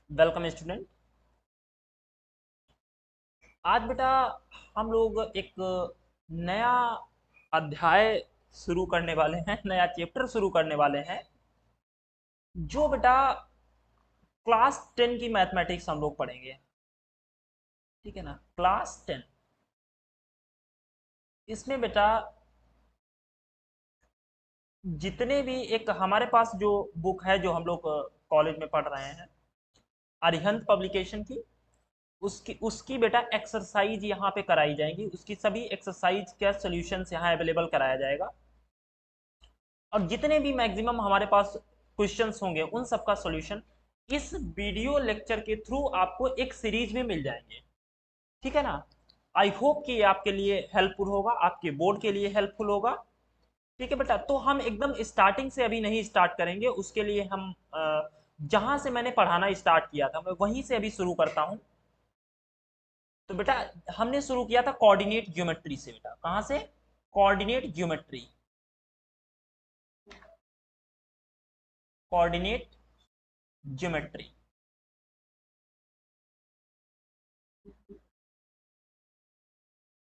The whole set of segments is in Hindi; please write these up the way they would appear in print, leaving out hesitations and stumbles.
Welcome student. आज बेटा हम लोग एक नया अध्याय शुरू करने वाले हैं, नया चैप्टर शुरू करने वाले हैं, जो बेटा क्लास 10 की मैथमेटिक्स हम लोग पढ़ेंगे। ठीक है ना, क्लास 10। इसमें बेटा जितने भी एक हमारे पास जो बुक है जो हम लोग कॉलेज में पढ़ रहे हैं, अरिहंत पब्लिकेशन की, उसकी उसकी बेटा एक्सरसाइज यहाँ पे कराई जाएंगी। उसकी सभी एक्सरसाइज का सॉल्यूशंस यहाँ अवेलेबल कराया जाएगा, और जितने भी मैक्सिमम हमारे पास क्वेश्चंस होंगे उन सब का सॉल्यूशन इस वीडियो लेक्चर के थ्रू आपको एक सीरीज में मिल जाएंगे। ठीक है ना। आई होप कि ये आपके लिए हेल्पफुल होगा, आपके बोर्ड के लिए हेल्पफुल होगा। ठीक है बेटा, तो हम एकदम स्टार्टिंग से अभी नहीं स्टार्ट करेंगे। उसके लिए हम जहां से मैंने पढ़ाना स्टार्ट किया था मैं वहीं से अभी शुरू करता हूं। तो बेटा हमने शुरू किया था कोऑर्डिनेट ज्योमेट्री से। बेटा कहां से? Coordinate geometry. Coordinate geometry.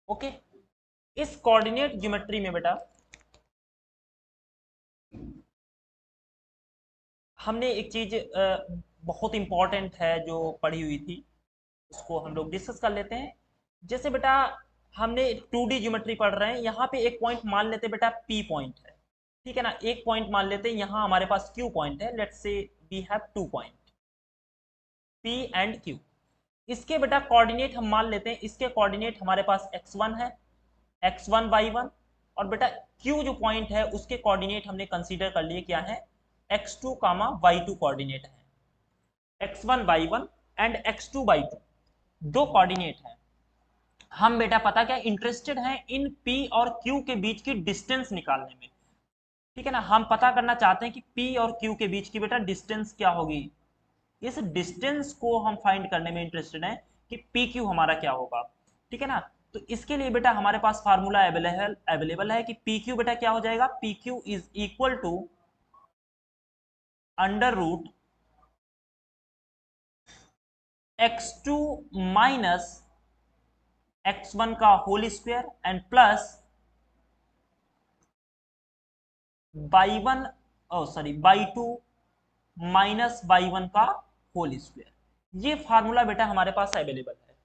Okay. इस कोऑर्डिनेट ज्योमेट्री में बेटा हमने एक चीज बहुत इंपॉर्टेंट है जो पढ़ी हुई थी, उसको हम लोग डिस्कस कर लेते हैं। जैसे बेटा हमने 2D ज्योमेट्री पढ़ रहे हैं, यहाँ पे एक पॉइंट मान लेते बेटा P पॉइंट है। ठीक है ना, एक पॉइंट मान लेते हैं, यहाँ हमारे पास Q पॉइंट है। Let's say we have 2 point P and Q। इसके बेटा कोऑर्डिनेट हम मान लेते हैं, इसके कोऑर्डिनेट हमारे पास x1 है, x1 y1। और बेटा Q जो पॉइंट है उसके कोऑर्डिनेट हमने कंसीडर कर लिए क्या है, x2 कामा y2 कोऑर्डिनेट है। x1 y1 and x2 y2 दो कोऑर्डिनेट है। हम बेटा पता क्या इंटरेस्टेड हैं इन P और Q के बीच की डिस्टेंस निकालने में। ठीक है ना, हम पता करना चाहते हैं कि P और Q के बीच की बेटा डिस्टेंस क्या होगी। इस डिस्टेंस को हम फाइंड करने में इंटरेस्टेड हैं कि पी क्यू हमारा क्या होगा। ठीक है ना। तो इसके लिए बेटा हमारे पास फार्मूला अवेलेबल है कि पी क्यू बेटा क्या हो जाएगा, P Q is equal to under root x2 minus x1 का whole square and plus y1 y2 minus y1 का होल स्क्वायर। ये फार्मूला बेटा हमारे पास अवेलेबल है।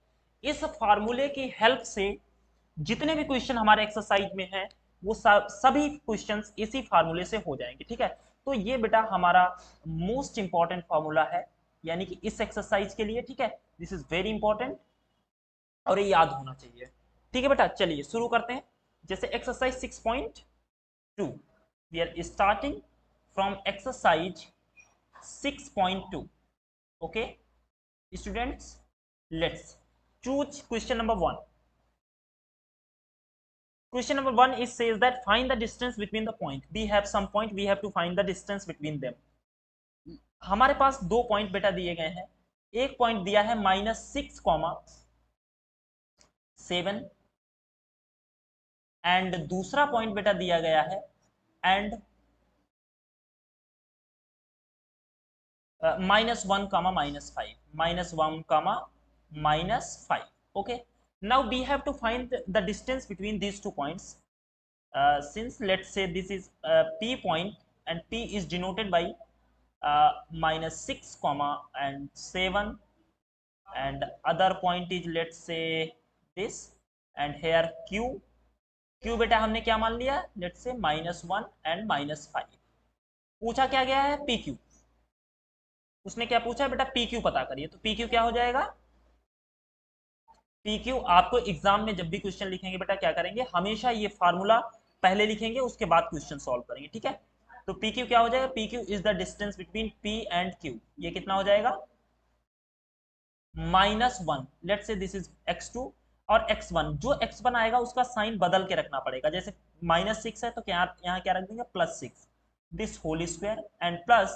इस फार्मूले की हेल्प से जितने भी क्वेश्चन हमारे एक्सरसाइज में हैं वो सभी क्वेश्चंस इसी फार्मूले से हो जाएंगे। ठीक है, तो ये बेटा हमारा मोस्ट इंपॉर्टेंट फार्मूला है, यानी कि इस एक्सरसाइज के लिए। ठीक है, दिस इज वेरी इंपॉर्टेंट और ये याद होना चाहिए। ठीक है बेटा, चलिए शुरू करते हैं। जैसे exercise 6.2, we are starting from exercise 6.2। Okay students, let's choose question number 1। Question number 1 is says that find the distance between the point. We have some point, we have to find the distance between them. हमारे पास दो पॉइंट बेटा दिए गए हैं। एक पॉइंट दिया है -6,7 एंड दूसरा पॉइंट बेटा दिया गया है and -1, -1, okay. Now we have to find the distance between these 2 points. Since let's say this is P point and P is denoted by -6 and 7, and other point is let's say this, and here Q बेटा हमने क्या मान लिया, let's say -1 and -5। पूछा क्या गया है, PQ। उसने क्या पूछा है बेटा, PQ पता करिए। तो PQ क्या हो जाएगा, PQ आपको एग्जाम में जब भी क्वेश्चन लिखेंगे बेटा क्या करेंगे, हमेशा ये फार्मूला पहले लिखेंगे उसके बाद क्वेश्चन सॉल्व करेंगे। ठीक है, तो PQ क्या हो जाएगा, PQ is the distance between P and Q। ये कितना हो जाएगा, -1। Late say this is x2 और x1। जो x1 आएगा उसका साइन बदल के रखना पड़ेगा। जैसे -6 है तो क्या यहाँ क्या रख देंगे, +6 this whole square and plus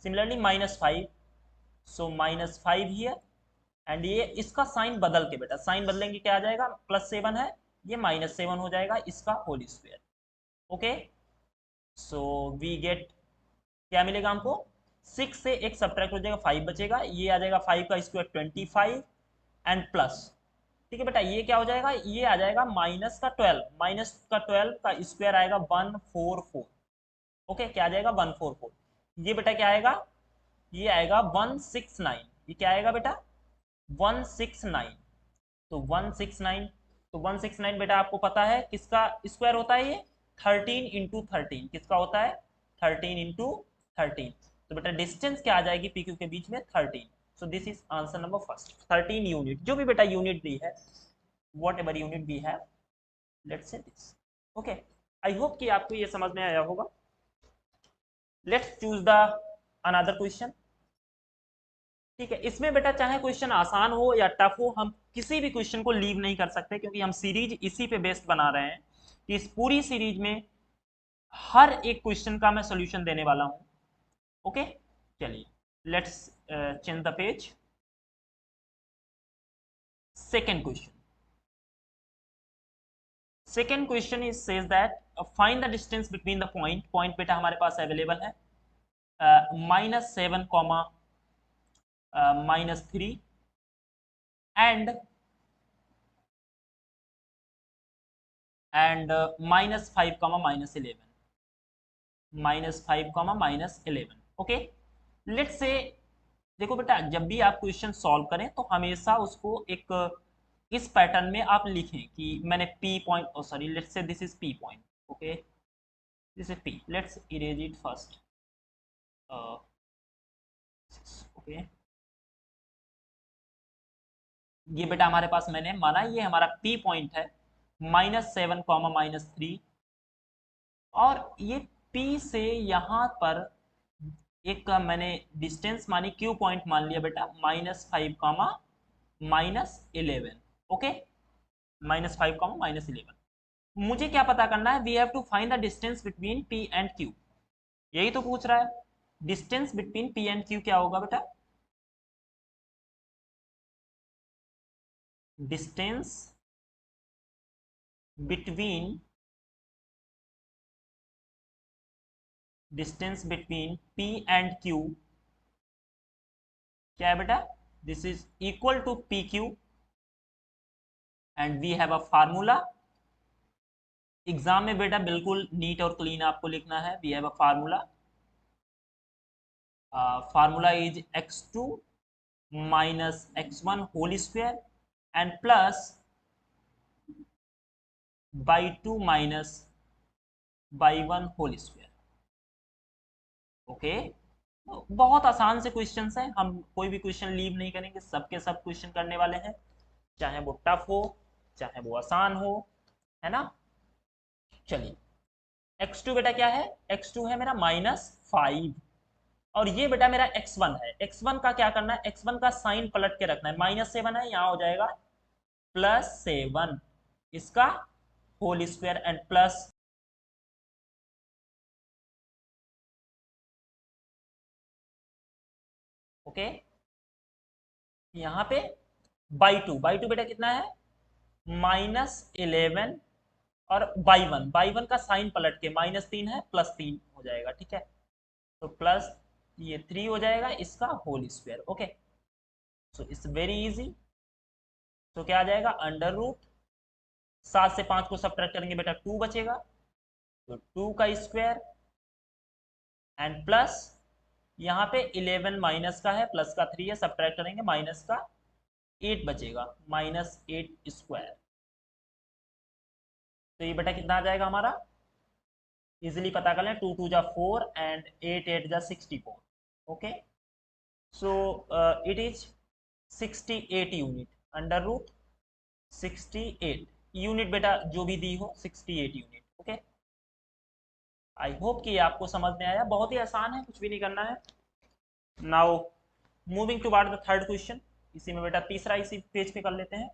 similarly -5, so -5 here. And ये इसका साइन बदल के बेटा, साइन बदलेंगे क्या आ जाएगा, +7 है, ये -7 हो जाएगा इसका whole square. Okay, so we get क्या मिलेगा हमको, 6 से एक सब्ट्रैक्ट हो जाएगा, 5 बचेगा, ये आ जाएगा 5 का स्क्वायर 25 एंड प्लस, ठीक है बेटा, ये क्या हो जाएगा, ये आ जाएगा माइनस का 12, माइनस का 12 का स्क्वायर आएगा 144। ओके, क्या आ जाएगा 144। ये बेटा क्या आएगा, ये आएगा 169। ये क्या आएगा बेटा 169। तो 169, तो 169 बेटा आपको पता है किसका स्क्वायर होता है, ये 13 इंटू 13 किसका होता है, 13 इंटू 13। तो बेटा डिस्टेंस क्या आ जाएगी पी क्यू के बीच में 13। So this is answer number first, 13 unit, जो भी बेटा यूनिट दी है, whatever unit we have, let's say this. Okay, I hope कि आपको ये समझ में आया होगा। Let's choose the another question. ठीक है, इसमें बेटा चाहे क्वेश्चन आसान हो या टफ हो, हम किसी भी क्वेश्चन को लीव नहीं कर सकते, क्योंकि हम सीरीज इसी पे बेस्ड बना रहे हैं कि इस पूरी सीरीज में हर एक क्वेश्चन का मैं सॉल्यूशन देने वाला हूं। ओके, चलिए let's change the page. Second question, second question is says that find the distance between the point, point बेटा हमारे पास अवेलेबल है -7 comma -3 and -5 comma -11, -5 comma -11। Okay, let's say, देखो बेटा जब भी आप क्वेश्चन सॉल्व करें तो हमेशा उसको एक इस पैटर्न में आप लिखें कि मैंने P point, O sorry, let's say this is P point. Okay, this is P, let's erase it first. Okay, ये बेटा हमारे पास मैंने माना ये हमारा पी पॉइंट है, -7 कॉमा -3, और ये पी से यहाँ पर एक मैंने डिस्टेंस मानी, क्यू पॉइंट मान लिया बेटा -5 कॉमा -11। Okay, -5 comma -11। मुझे क्या पता करना है, we have to find the distance between P and Q, यही तो पूछ रहा है। Distance between P and Q क्या होगा बेटा, distance between, distance between P and Q क्या है बेटा, this is equal to P Q, and we have a formula. Exam में बेटा बिल्कुल नीट और क्लीन आपको लिखना है, we have a formula, formula is x2 minus x1 whole square and plus by 2 minus y 1 whole square. Okay, बहुत आसान से क्वेश्चन है, हम कोई भी क्वेश्चन लीव नहीं करेंगे, सबके सब क्वेश्चन करने वाले हैं, चाहे वो टफ हो चाहे वो आसान हो, है ना। चलिए, x2 बेटा क्या है, x2 है मेरा -5, और ये बेटा मेरा x1 है। x1 का क्या करना है, x1 का साइन पलट के रखना है, -7 है, यहाँ हो जाएगा +7 इसका whole square and plus, okay, यहाँ पे बाई टू बेटा कितना है -11, और बाई वन का साइन पलट के -3 है, +3 हो जाएगा, ठीक है। तो प्लस ये 3 हो जाएगा इसका whole square. Okay, so it's very easy. तो क्या आ जाएगा, अंडर रूट 7 से 5 को सब्ट्रैक्ट करेंगे बेटा 2 बचेगा, तो 2 का स्क्वायर एंड प्लस यहाँ पे 11 माइनस का है, प्लस का 3 है, सब्ट्रैक्ट करेंगे माइनस का 8 बचेगा, -8 स्क्वायर। तो ये बेटा कितना आ जाएगा हमारा, इजिली पता कर लें, 2 2 जा 4 एंड 8 8 जा 64। Okay, so it is 68 unit, under root 68 unit बेटा जो भी दी हो 68 यूनिट। ओके, आई होप कि आपको समझ में आया, बहुत ही आसान है, कुछ भी नहीं करना है। Now moving to the third question, इसी में बेटा तीसरा इसी पेज पे कर लेते हैं।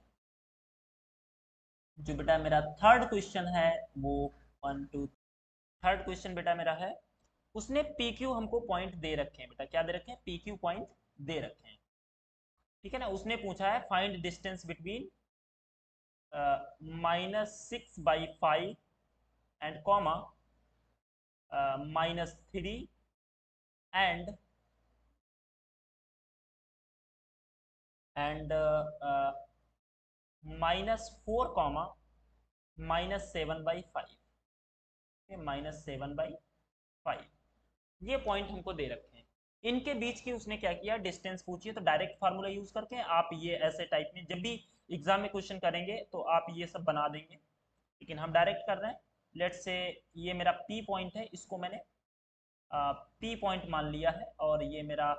जो बेटा मेरा थर्ड क्वेश्चन है वो 1 2, थर्ड क्वेश्चन बेटा मेरा है, उसने पी क्यू हमको पॉइंट दे रखे हैं बेटा, क्या दे रखे हैं, पी क्यू पॉइंट दे रखे हैं, ठीक है ना। उसने पूछा है find distance between -6/5 and comma -3 and and -4 comma -7/5, -7/5 ये पॉइंट हमको दे रखे हैं। इनके बीच की उसने क्या किया, डिस्टेंस पूछी है, तो डायरेक्ट फार्मूला यूज करके आप ये ऐसे टाइप में जब भी एग्जाम में क्वेश्चन करेंगे तो आप ये सब बना देंगे, लेकिन हम डायरेक्ट कर रहे हैं। लेट्स से ये मेरा पी पॉइंट है, इसको मैंने पी पॉइंट मान लिया है, और ये मेरा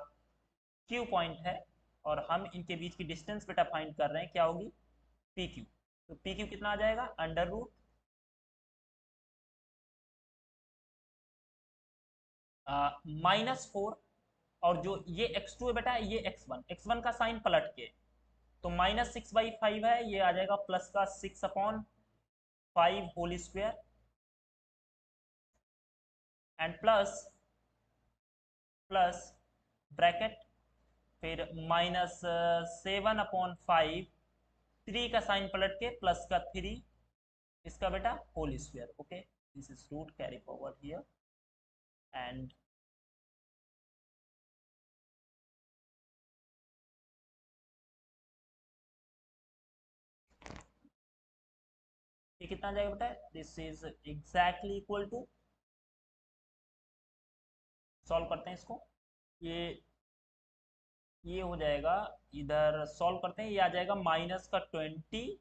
क्यू पॉइंट है, और हम इनके बीच की डिस्टेंस बेटा फाइंड कर रहे हैं, क्या होगी, पी क्यू। तो पी क्यू कितना आ जाएगा, अंडर रूट -4, और जो ये x2 है बेटा, ये x1 का साइन पलट के, तो -6/5 है, ये आ जाएगा प्लस का 6/5 whole square, and plus plus bracket, फिर -7/5, 3 का साइन पलट के प्लस का 3, इसका बेटा whole square. Okay, this is root carry forward here, and ये कितना आ जाएगा बेटा, this is exactly equal to, solve करते हैं इसको, ये हो जाएगा, इधर सॉल्व करते हैं, ये आ जाएगा -20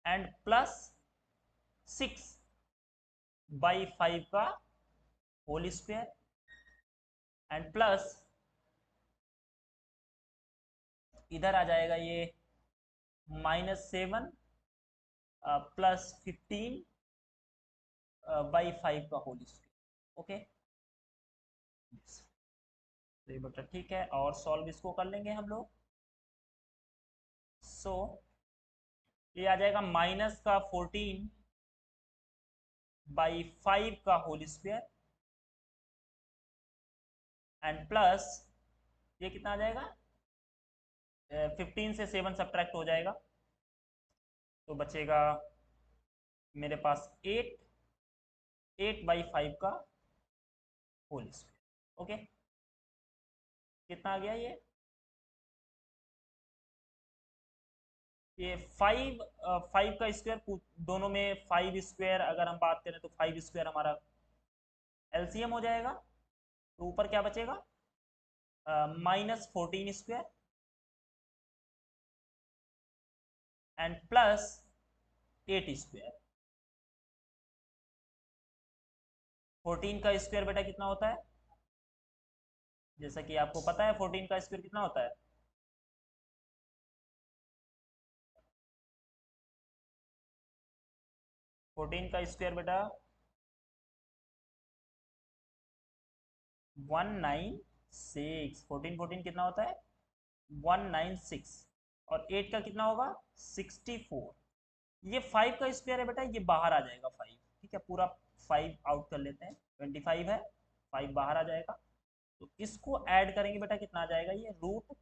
एंड +6/5 का होल स्क्वायर, एंड प्लस इधर आ जाएगा ये -7 +15/5 का होल स्क्वायर। ओके, तो ये बेटा ठीक है, और सॉल्व इसको कर लेंगे हम लोग। सो ये आ जाएगा -14/5 का होल स्क्वायर, एंड प्लस ये कितना आ जाएगा, 15 से 7 सब्ट्रैक्ट हो जाएगा, तो बचेगा मेरे पास 8/5 का होल स्क्वायर। ओके, कितना आ गया ये 5 का स्क्वायर, दोनों में 5 स्क्वायर अगर हम बात करें तो 5 स्क्वायर हमारा एलसीएम हो जाएगा, तो ऊपर क्या बचेगा, -14 स्क्वायर एंड प्लस 8 स्क्वायर। 14 का स्क्वायर बेटा कितना होता है, जैसा कि आपको पता है 14 का स्क्वायर कितना होता है, 14 का स्क्वायर बेटा 196, 14 कितना होता है, 196, और 8 का कितना होगा, 64। ये 5 का स्क्वायर है बेटा, ये बाहर आ जाएगा 5, ठीक है, पूरा 5 आउट कर लेते हैं, 25 है, 5 बाहर आ जाएगा, तो इसको ऐड करेंगे बेटा, कितना आ जाएगा, ये रूट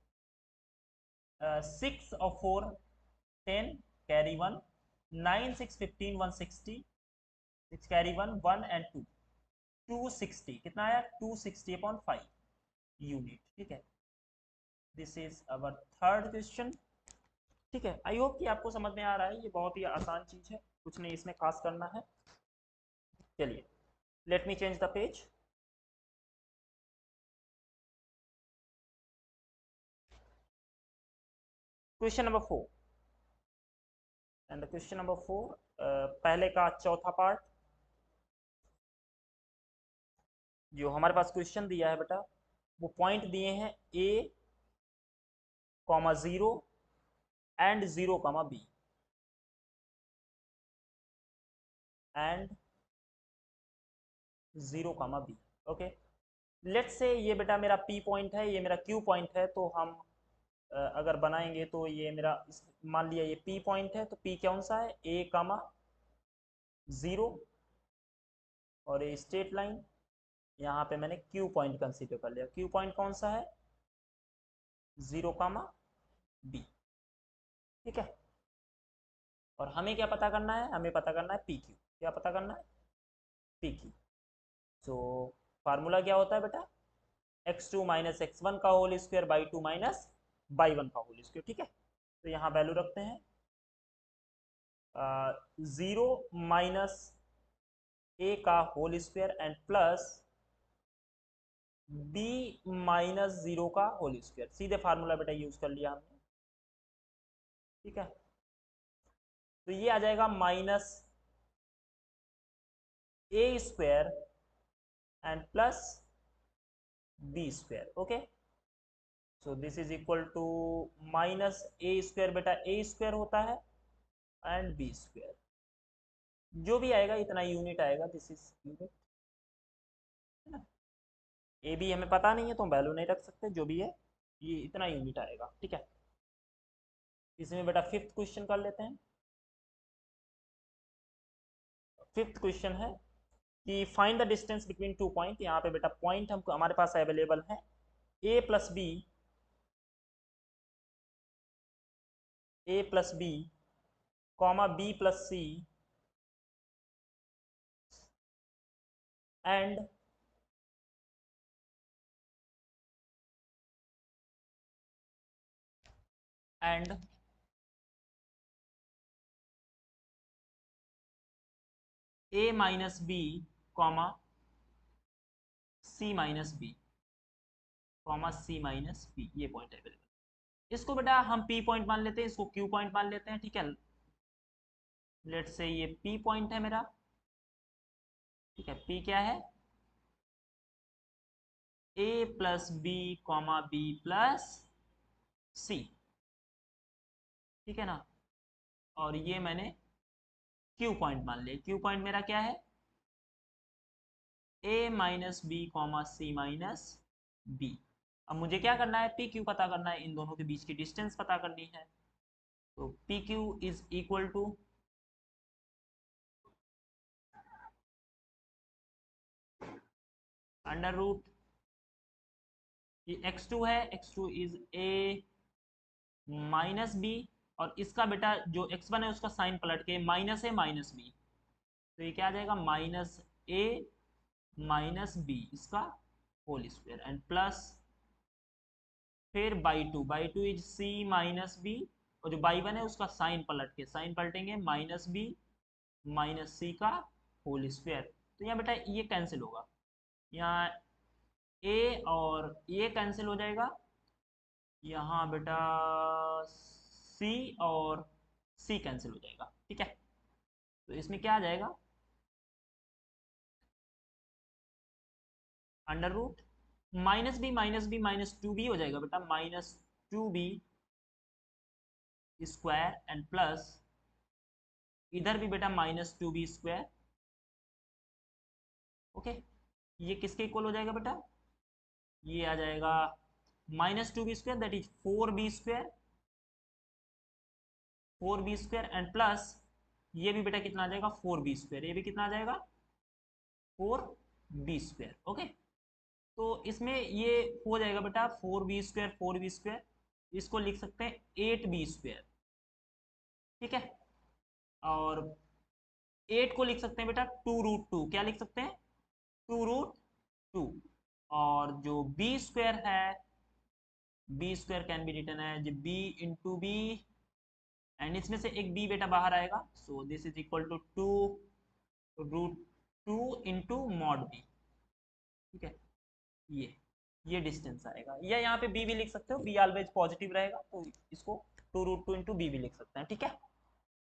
6 और 4 10 कैरी 1, 9 6 15 160, 6 कैरी 1 1 एंड 2, 260 कितना आया, 260/5 यूनिट। ठीक है, this is our third question. ठीक है, आई होप कि आपको समझ में आ रहा है, ये बहुत ही आसान चीज है, कुछ नहीं इसमें खास करना है। चलिए, let me change the page. Question number 4, and question number 4 पहले का चौथा पार्ट, जो हमारे पास क्वेश्चन दिया है बेटा, वो पॉइंट दिए हैं A, 0 and 0, B, and 0, B। Okay, let's say ये बेटा मेरा P पॉइंट है, ये मेरा Q पॉइंट है, तो हम अगर बनाएंगे तो ये मेरा, मान लिया ये P पॉइंट है, तो P कौन सा है, A, 0, और ये स्ट्रेट लाइन, यहाँ पे मैंने Q पॉइंट कंसीडर कर लिया। Q पॉइंट कौन सा है, 0, B। ठीक है, और हमें क्या पता करना है, हमें पता करना है PQ। क्या पता करना है, PQ। तो फार्मूला क्या होता है बेटा, x2 - x1 का whole square by 2 minus by one का होल स्क्वायर। ठीक है, तो यहाँ वैल्यू रखते हैं 0 माइनस ए का whole square and plus B minus 0 का होल स्क्वायर। सीधे फार्मूला बेटा यूज कर लिया हमने। ठीक है, तो ये आ जाएगा minus A square and plus B square. Okay, so this is equal to minus A square, बेटा ए स्क्वायर होता है एंड बी स्क्वायर, जो भी आएगा इतना यूनिट आएगा, दिस इज यूनिट, है ना। ए बी हमें पता नहीं है तो हम वैल्यू नहीं रख सकते, जो भी है ये इतना यूनिट आएगा। ठीक है, इसमें बेटा फिफ्थ क्वेश्चन कर लेते हैं। फिफ्थ क्वेश्चन है कि find the distance between two point. यहाँ पे बेटा पॉइंट हमको हमारे पास अवेलेबल है A plus B comma B plus C and and A minus B comma C minus B comma C minus B, ये पॉइंट अवेलेबल। इसको बेटा हम पी पॉइंट मान लेते हैं, इसको क्यू पॉइंट मान लेते हैं। ठीक है, लेट्स से ये पी पॉइंट है मेरा। ठीक है, पी क्या है, A plus B comma B plus C. ठीक है ना, और ये मैंने क्यू पॉइंट मान लिया। क्यू पॉइंट मेरा क्या है, ए minus B comma C minus B. अब मुझे क्या करना है, पी क्यू पता करना है, इन दोनों के बीच की डिस्टेंस पता करनी है। तो P Q is equal to under root, ये x2 है, x2 is a minus B, और इसका बेटा जो x1 है उसका साइन पलट के माइनस है माइनस बी, तो ये क्या आ जाएगा माइनस ए माइनस बी इसका होल स्क्वायर एंड प्लस फिर by two is C minus B, और जो बाई वन है उसका साइन पलट के, साइन पलटेंगे माइनस बी माइनस सी का होल स्क्वायर। तो यहाँ बेटा ये कैंसिल होगा, यहाँ ए और ये कैंसिल हो जाएगा, यहाँ बेटा सी और सी कैंसिल हो जाएगा। ठीक है, तो इसमें क्या आ जाएगा, under root minus B minus two B हो जाएगा बेटा, minus two B square and plus इधर भी बेटा minus two B square. Okay, ये किसके इक्वल हो जाएगा बेटा, ये आ जाएगा minus two B square that is four B square and plus ये भी बेटा कितना आ जाएगा फोर बी स्क्वायर, ये भी कितना आ जाएगा फोर बी स्क्वायर। ओके, तो इसमें ये हो जाएगा बेटा फोर बी स्क्वायर, इसको लिख सकते हैं एट बी स्क्वायर। ठीक है, और एट को लिख सकते हैं बेटा टू रूट टू, क्या लिख सकते हैं टू रूट टू, और जो बी स्क्वायर है, B square can be written as B into B, and इसमें से एक बी बेटा बाहर आएगा, so this is equal to two root two into mod B. ठीक है, ये डिस्टेंस आएगा, या यहाँ पे बी भी लिख सकते हो, बी ऑलवेज पॉजिटिव रहेगा, तो इसको two root two into B भी लिख सकते हैं। ठीक है,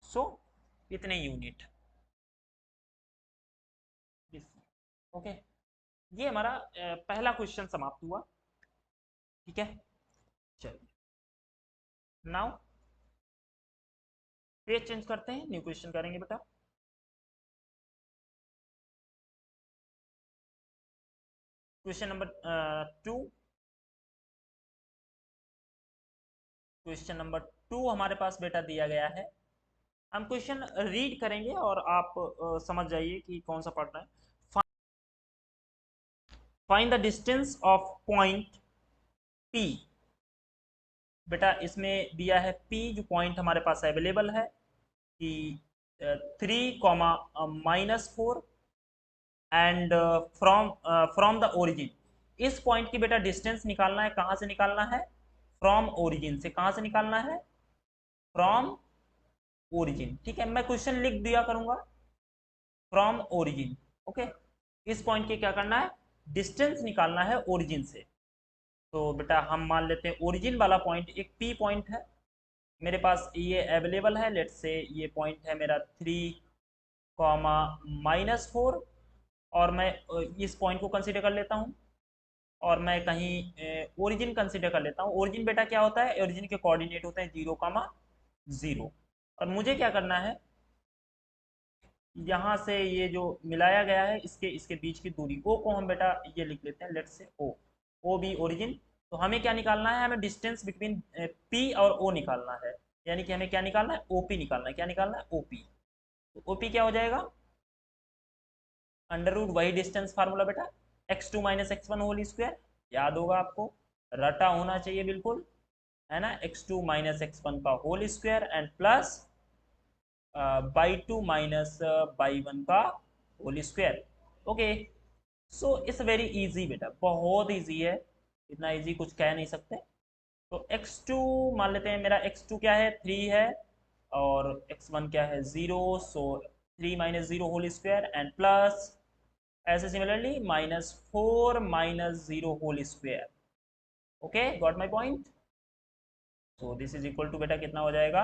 सो इतने यूनिट। ओके, ये हमारा पहला क्वेश्चन समाप्त हुआ। ठीक है, चलिए नाउ पेज चेंज करते हैं, न्यू क्वेश्चन करेंगे बेटा। क्वेश्चन नंबर 2, क्वेश्चन नंबर 2 हमारे पास बेटा दिया गया है। हम क्वेश्चन रीड करेंगे और आप समझ जाइए कि कौन सा पढ़ रहे हैं। Find the distance of point P। बेटा इसमें दिया है P, जो पॉइंट हमारे पास अवेलेबल है कि 3, -4 एंड फ्रॉम द ओरिजिन। इस पॉइंट की बेटा डिस्टेंस निकालना है, कहाँ से निकालना है, फ्रॉम ओरिजिन से, कहाँ से निकालना है, फ्रॉम ओरिजिन। ठीक है, मैं क्वेश्चन लिख दिया करूंगा, फ्रॉम ओरिजिन। ओके, इस पॉइंट के क्या करना है, डिस्टेंस निकालना है ओरिजिन से। तो बेटा हम मान लेते हैं ओरिजिन वाला पॉइंट एक पी पॉइंट है, मेरे पास ये अवेलेबल है। लेट्स से ये पॉइंट है मेरा 3, -4, और मैं इस पॉइंट को कंसीडर कर लेता हूँ, और मैं कहीं ओरिजिन कंसीडर कर लेता हूँ। ओरिजिन बेटा क्या होता है, ओरिजिन के कोऑर्डिनेट होते हैं 0, 0, और मुझे क्या करना है, यहाँ से ये जो मिलाया गया है इसके इसके बीच की दूरी ओ को हम बेटा ये लिख लेते हैं, let's say O, O B origin. तो हमें क्या निकालना है, हमें डिस्टेंस बिटवीन पी और ओ निकालना है, यानी कि हमें क्या निकालना है, ओपी निकालना है। क्या निकालना है, ओपी। तो ओपी क्या हो जाएगा, अंडर रूट वही डिस्टेंस फार्मूला बेटा, x2 - x1 होल स्क्वायर, याद होगा आपको, रटा होना चाहिए बिल्कुल, है ना, x2 - x1 का whole square and plus by 2 - by 1 का whole square. Okay, so it's very easy बेटा, बहुत इजी है, इतना इजी कुछ कह नहीं सकते। तो x2 मान लेते हैं, मेरा x2 क्या है, 3 है, और x1 क्या है, 0, so 3 - 0 whole square and plus, ऐसे similarly -4 - 0 whole square. Okay, got my point. So this is equal to बेटा कितना हो जाएगा,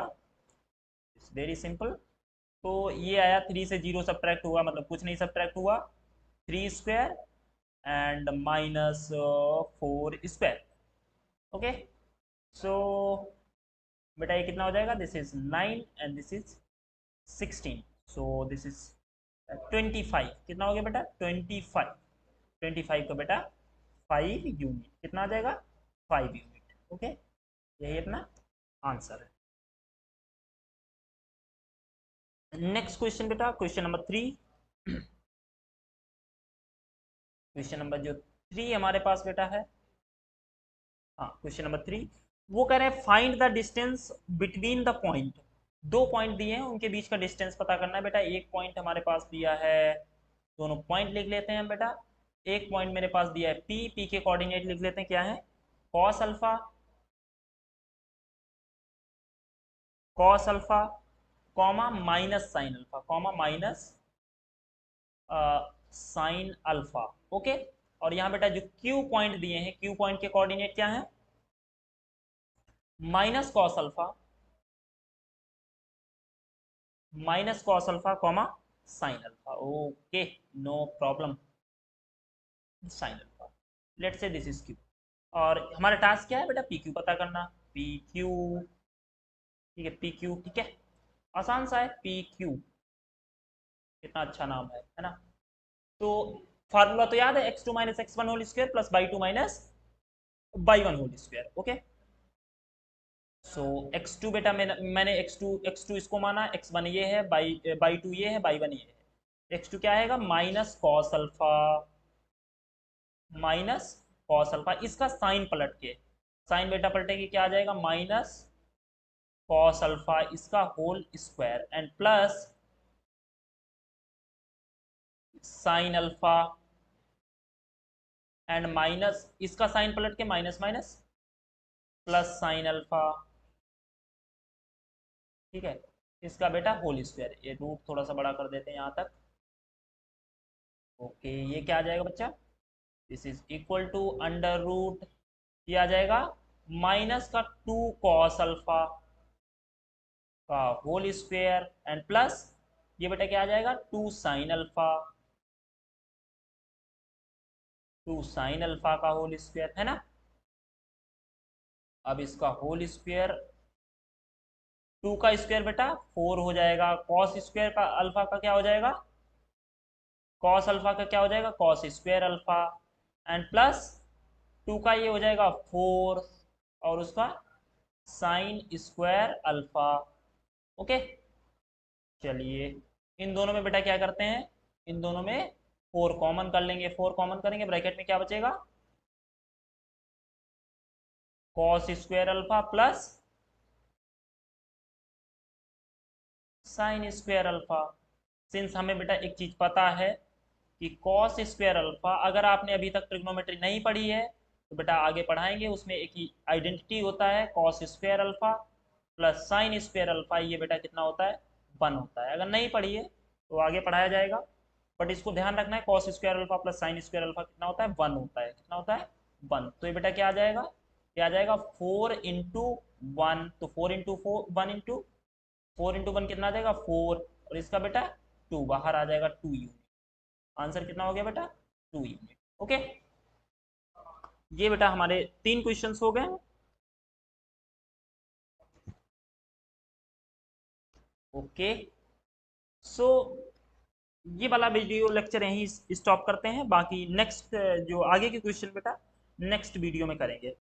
इट्स वेरी सिंपल। तो ये आया 3 से 0 सब्ट्रैक्ट हुआ, मतलब कुछ नहीं सब्ट्रैक्ट हुआ, 3 स्क्वायर एंड -4 स्क्वायर। ओके, सो बेटा ये कितना हो जाएगा, this is 9 and this is 16, so this is 25। कितना हो गया बेटा, 25, 25 का बेटा 5 यूनिट, कितना आ जाएगा, 5 यूनिट। ओके, यही अपना आंसर है। नेक्स्ट क्वेश्चन बेटा, क्वेश्चन नंबर 3। क्वेश्चन नंबर जो 3 हमारे पास बेटा है, हाँ क्वेश्चन नंबर 3, वो कह रहे हैं find the distance between the point. दो पॉइंट दिए हैं, उनके बीच का डिस्टेंस पता करना है बेटा। एक पॉइंट हमारे पास दिया है, दोनों पॉइंट लिख लेते हैं हम बेटा। एक पॉइंट मेरे पास दिया है पी, पी के कोऑर्डिनेट लिख लेते हैं, क्या है, cos alpha, cos alpha, comma minus sine alpha, comma minus sign alpha. Okay, और यहाँ बेटा जो क्यू पॉइंट दिए हैं, क्यू पॉइंट के कोऑर्डिनेट क्या है, minus cos alpha, minus cos alpha comma sine alpha. Okay, no problem, sine alpha. Let say this is Q, और हमारा टास्क क्या है बेटा, पी क्यू पता करना, पी क्यू। ठीक है, पी क्यू, ठीक है, आसान सा है, पी क्यू, कितना अच्छा नाम है ना। तो फार्मूला तो याद है, x2 - x1 whole square plus by 1 whole square. Okay, so x2 बेटा मैंने x2 इसको माना, x1 ये है, बाई 2 ये है, बाई 1 ये है। x2 क्या आएगा, minus cos alpha, minus cos alpha, इसका साइन पलट के, साइन बेटा पलटे के क्या आ जाएगा, माइनस कॉस अल्फा इसका whole square and plus sine alpha and minus इसका साइन पलट के minus minus plus sine alpha. ठीक है, इसका बेटा होल स्क्वायर, ये रूट थोड़ा सा बड़ा कर देते हैं यहाँ तक। ओके, ये क्या आ जाएगा बच्चा, this is equal to under root, ये आ जाएगा माइनस का 2 कॉस अल्फा का होल स्क्वायर एंड प्लस ये बेटा क्या आ जाएगा, 2 साइन अल्फा, 2 साइन अल्फा का होल स्क्वायर, है ना। अब इसका होल स्क्वायर, 2 का स्क्वायर बेटा 4 हो जाएगा, कॉस स्क्वायर का अल्फा का क्या हो जाएगा, कॉस अल्फा का क्या हो जाएगा, cos square alpha and plus 2 का ये हो जाएगा 4 और उसका साइन स्क्वायर अल्फा। ओके, चलिए इन दोनों में बेटा क्या करते हैं, इन दोनों में 4 कॉमन कर लेंगे, 4 कॉमन करेंगे, ब्रैकेट में क्या बचेगा, cos square alpha plus sine square alpha. Since हमें बेटा एक चीज पता है कि कॉस स्क्वायर अल्फा, अगर आपने अभी तक ट्रिग्नोमेट्री नहीं पढ़ी है तो बेटा आगे पढ़ाएंगे, उसमें एक ही आइडेंटिटी होता है cos square alpha plus sine square alpha, ये बेटा कितना होता है 1 होता है। अगर नहीं पढ़िए तो आगे पढ़ाया जाएगा, बट इसको ध्यान रखना है cos square alpha plus sine square alpha कितना होता है 1 होता है। कितना होता है 1। तो ये बेटा क्या आ जाएगा, क्या आ जाएगा 4 इंटू 1, तो 4 इंटू 4 1 इंटू 4 इंटू 1 कितना आ जाएगा 4, और इसका बेटा 2 बाहर आ जाएगा 2 यूनिट। आंसर कितना हो गया बेटा 2 यूनिट। ओके, ये बेटा हमारे 3 क्वेश्चंस हो गए। ओके, सो ये वाला वीडियो लेक्चर यहीं स्टॉप करते हैं, बाकी नेक्स्ट जो आगे के क्वेश्चन बेटा नेक्स्ट वीडियो में करेंगे।